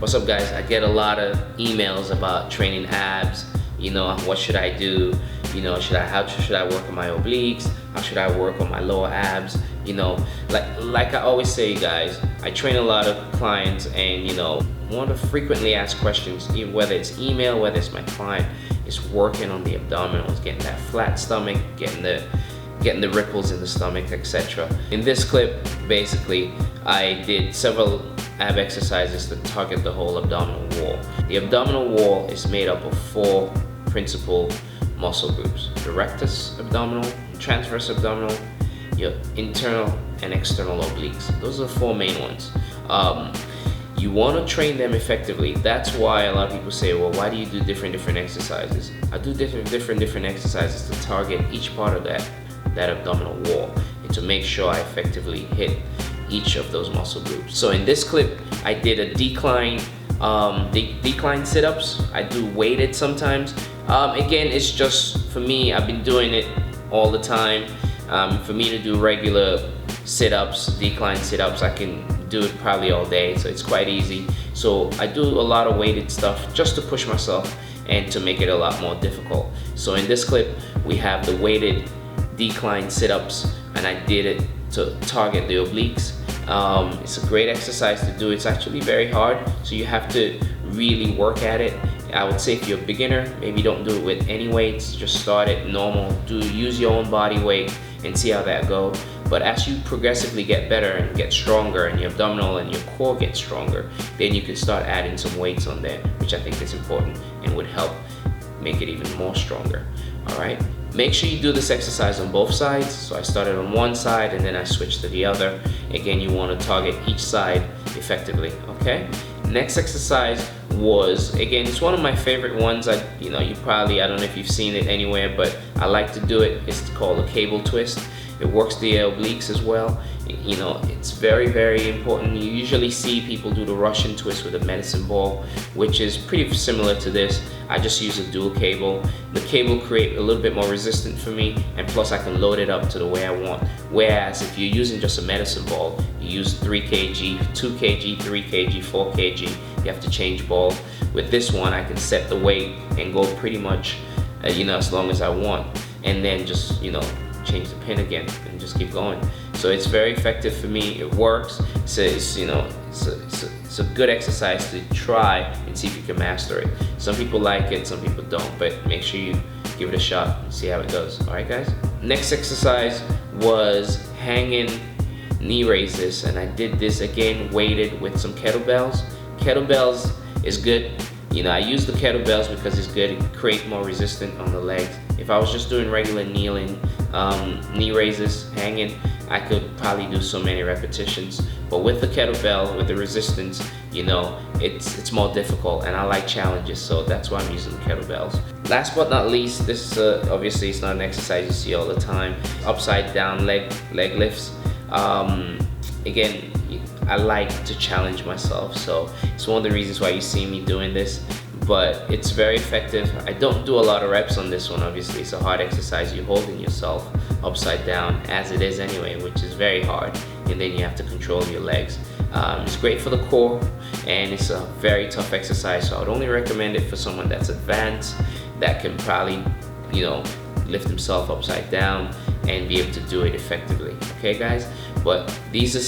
What's up, guys? I get a lot of emails about training abs. What should I do? How should I work on my obliques? How should I work on my lower abs? Like I always say, guys, I train a lot of clients, and one of the frequently asked questions, whether it's email, whether it's my client, is working on the abdominals, getting that flat stomach, getting the ripples in the stomach, etc. In this clip, basically, I did several ab exercises to target the whole abdominal wall. The abdominal wall is made up of 4 principal muscle groups: the rectus abdominal, transverse abdominal, your internal and external obliques. Those are the 4 main ones. You want to train them effectively. That's why a lot of people say, well, why do you do different exercises? I do different exercises to target each part of that abdominal wall, and to make sure I effectively hit each of those muscle groups. So in this clip, I did a decline sit-ups. I do weighted sometimes. Again, it's just for me. I've been doing it all the time. For me to do regular sit-ups, decline sit-ups, I can do it probably all day, so it's quite easy. So I do a lot of weighted stuff just to push myself and to make it a lot more difficult. So in this clip, we have the weighted decline sit-ups, and I did it to target the obliques. It's a great exercise to do. It's actually very hard, so you have to really work at it. I would say if you're a beginner, maybe don't do it with any weights. Just start it normal. Use your own body weight and see how that goes. But as you progressively get better and get stronger, and your abdominal and your core get stronger, then you can start adding some weights on there, which I think is important and would help make it even more stronger. All right. Make sure you do this exercise on both sides. So I started on one side and then I switched to the other. Again, you want to target each side effectively, okay? Next exercise was, again, it's one of my favorite ones. I don't know if you've seen it anywhere, but I like to do it. It's called a cable twist. It works the obliques as well. It's very, very important. You usually see people do the Russian twist with a medicine ball, which is pretty similar to this. I just use a dual cable. The cable create a little bit more resistance for me, and plus I can load it up to the way I want. Whereas if you're using just a medicine ball, you use 3 kg, 2 kg, 3 kg, 4 kg, you have to change ball. With this one, I can set the weight and go pretty much, as long as I want, and then just, change the pin again and just keep going. So it's very effective for me. It works. It's a good exercise to try and see if you can master it. Some people like it, some people don't, but make sure you give it a shot and see how it goes. All right, guys. Next exercise was hanging knee raises, and I did this again weighted with some kettlebells. Kettlebells is good. I use the kettlebells because it's good. It creates more resistance on the legs. If I was just doing regular kneeling, knee raises, hanging, I could probably do so many repetitions. But with the kettlebell, with the resistance, it's more difficult, and I like challenges, so that's why I'm using the kettlebells. Last but not least, this is obviously it's not an exercise you see all the time. Upside down leg lifts. Again, I like to challenge myself, so it's one of the reasons why you see me doing this, but it's very effective. I don't do a lot of reps on this one. Obviously, it's a hard exercise. You're holding yourself upside down as it is anyway, which is very hard, and then you have to control your legs. It's great for the core, and it's a very tough exercise, so I would only recommend it for someone that's advanced, that can probably, lift himself upside down and be able to do it effectively. Okay, guys? But these are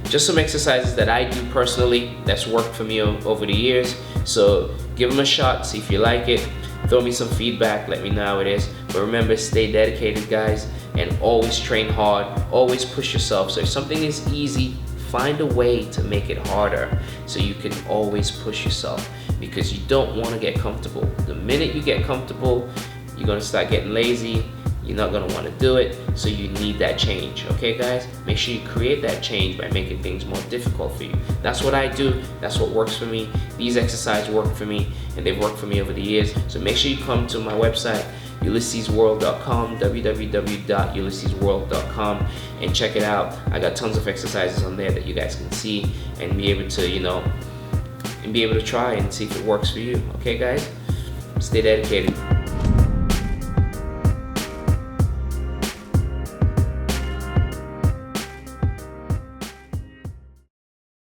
just some exercises that I do personally that's worked for me over the years. So give them a shot, see if you like it. Throw me some feedback, let me know how it is. But remember, stay dedicated, guys, and always train hard. Always push yourself. So if something is easy, find a way to make it harder, so you can always push yourself, because you don't want to get comfortable. The minute you get comfortable, you're going to start getting lazy. You're not going to want to do it, so you need that change. Okay, guys? Make sure you create that change by making things more difficult for you. That's what I do. That's what works for me. These exercises work for me, and they've worked for me over the years. So make sure you come to my website, ulyssesworld.com, www.ulyssesworld.com, and check it out. I got tons of exercises on there that you guys can see and be able to, try and see if it works for you. Okay, guys? Stay dedicated.